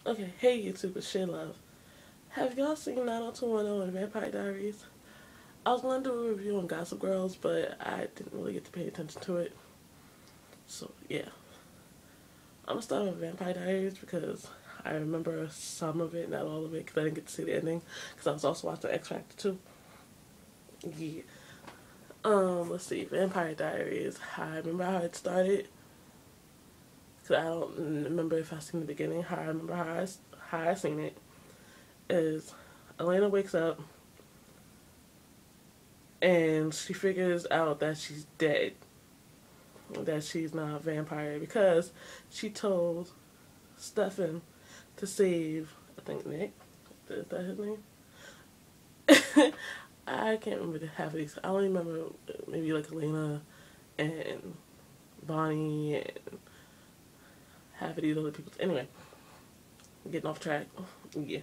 Okay, hey YouTube, it's Shay Love. Have y'all seen 90210 and Vampire Diaries? I was going to do a review on Gossip Girls, but I didn't really get to pay attention to it. So, yeah. I'm going to start with Vampire Diaries because I remember some of it, not all of it, because I didn't get to see the ending. Because I was also watching X Factor too. Yeah. Let's see. Vampire Diaries. I remember how it started. Because I don't remember if I seen the beginning. How I remember how I seen it is Elena wakes up and she figures out that she's dead, that she's not a vampire because she told Stefan to save, I think Nick, is that his name? I can't remember the half of these. I only remember maybe like Elena and Bonnie and half of these other people. Anyway, getting off track. Yeah.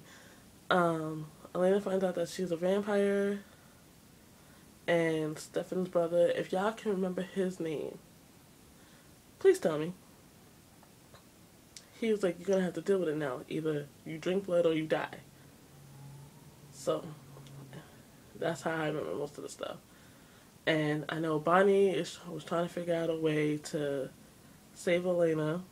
Elena finds out that she's a vampire, and Stefan's brother, if y'all can remember his name, please tell me. He was like, you're gonna have to deal with it now. Either you drink blood or you die. So that's how I remember most of the stuff. And I know Bonnie was trying to figure out a way to save Elena,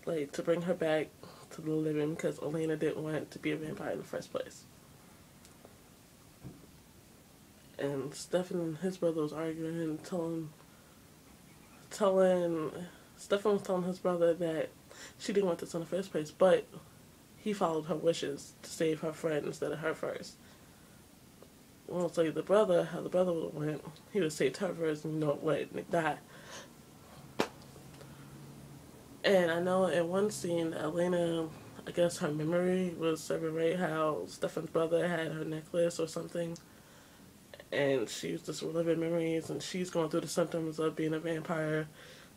like to bring her back to the living because Elena didn't want to be a vampire in the first place. And Stefan and his brother was arguing and Stefan was telling his brother that she didn't want this in the first place, but he followed her wishes to save her friend instead of her first. Well, so how the brother would have went, he would have saved her first and let Nick die. And I know in one scene, Elena, I guess her memory was serving right how Stefan's brother had her necklace or something. And she was just reliving memories, and she's going through the symptoms of being a vampire,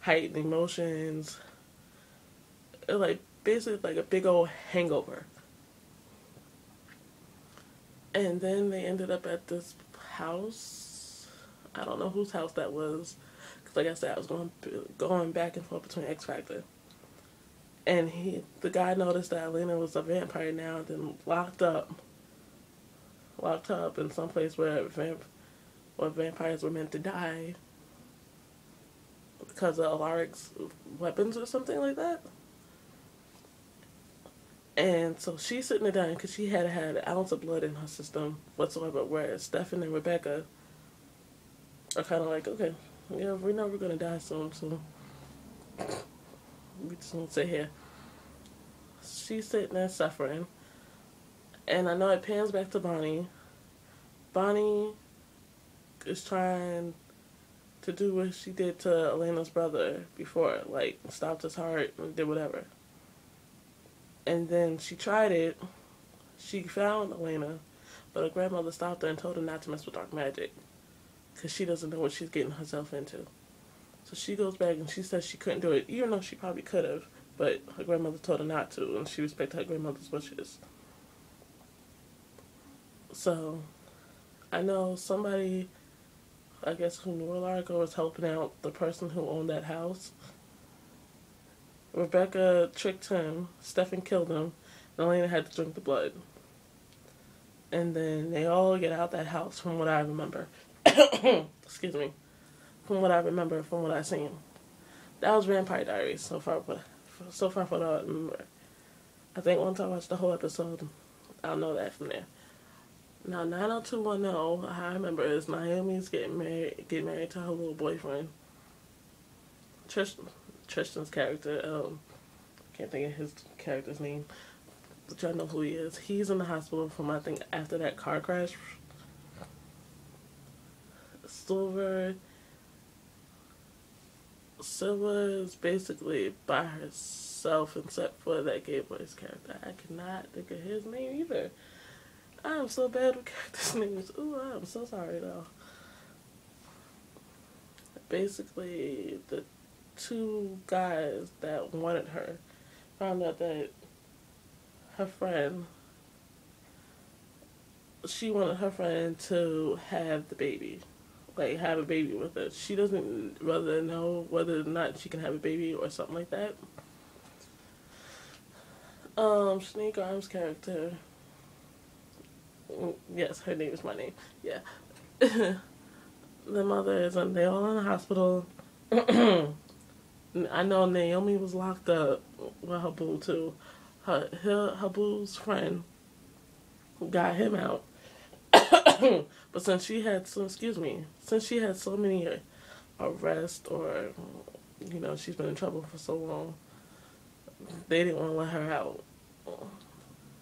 heightened emotions, like basically like a big old hangover. And then they ended up at this house. I don't know whose house that was, because like I said, I was going back and forth between X Factor. And the guy noticed that Elena was a vampire now, and then locked her up in some place where vampires were meant to die because of Alaric's weapons or something like that. And so she's sitting there dying because she had an ounce of blood in her system whatsoever, whereas Stefan and Rebecca are kind of like, okay, yeah, we know we're going to die soon, so we just won't sit here. She's sitting there suffering, and I know it pans back to Bonnie. Bonnie is trying to do what she did to Elena's brother before, like stopped his heart and did whatever. And then she tried it. She found Elena, but her grandmother stopped her and told her not to mess with dark magic because she doesn't know what she's getting herself into. So she goes back and she says she couldn't do it, even though she probably could have, but her grandmother told her not to, and she respected her grandmother's wishes. So I know somebody, I guess, who knew Alarico was helping out the person who owned that house. Rebecca tricked him, Stefan killed him, and Elena had to drink the blood. And then they all get out that house, from what I remember. Excuse me. From what I remember, from what I've seen. That was Vampire Diaries so far, for what I remember. I think once I watch the whole episode, I'll know that from there. Now, 90210, I remember, is Naomi's getting married to her little boyfriend. Tristan's character, can't think of his character's name, but y'all know who he is. He's in the hospital from, I think, after that car crash. Silver is basically by herself except for that gay boy's character. I cannot think of his name either. I am so bad with characters' names. Ooh, I'm so sorry though. Basically, the two guys that wanted her found out that her friend, she wanted her friend to have the baby, like have a baby with her. She doesn't rather know whether or not she can have a baby or something like that. Sinead Grimes' character. Yes, her name is my name. Yeah. The mother is, and they all in the hospital. I know Naomi was locked up with her boo too. Her boo's friend got him out. But since she had so many arrests, or she's been in trouble for so long, they didn't want to let her out.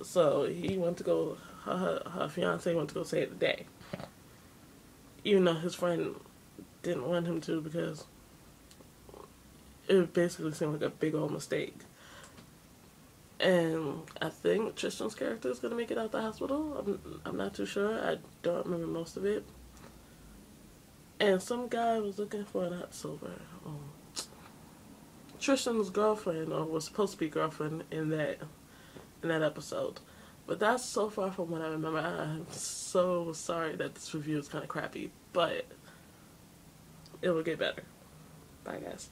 So he went to go. Her fiance went to go save the day, even though his friend didn't want him to, because it basically seemed like a big old mistake. And I think Tristan's character is going to make it out the hospital. I'm not too sure. I don't remember most of it. And some guy was looking for that silver. Tristan's girlfriend, or was supposed to be girlfriend in that episode. But that's so far from what I remember. I'm so sorry that this review is kind of crappy, but it will get better. Bye, guys.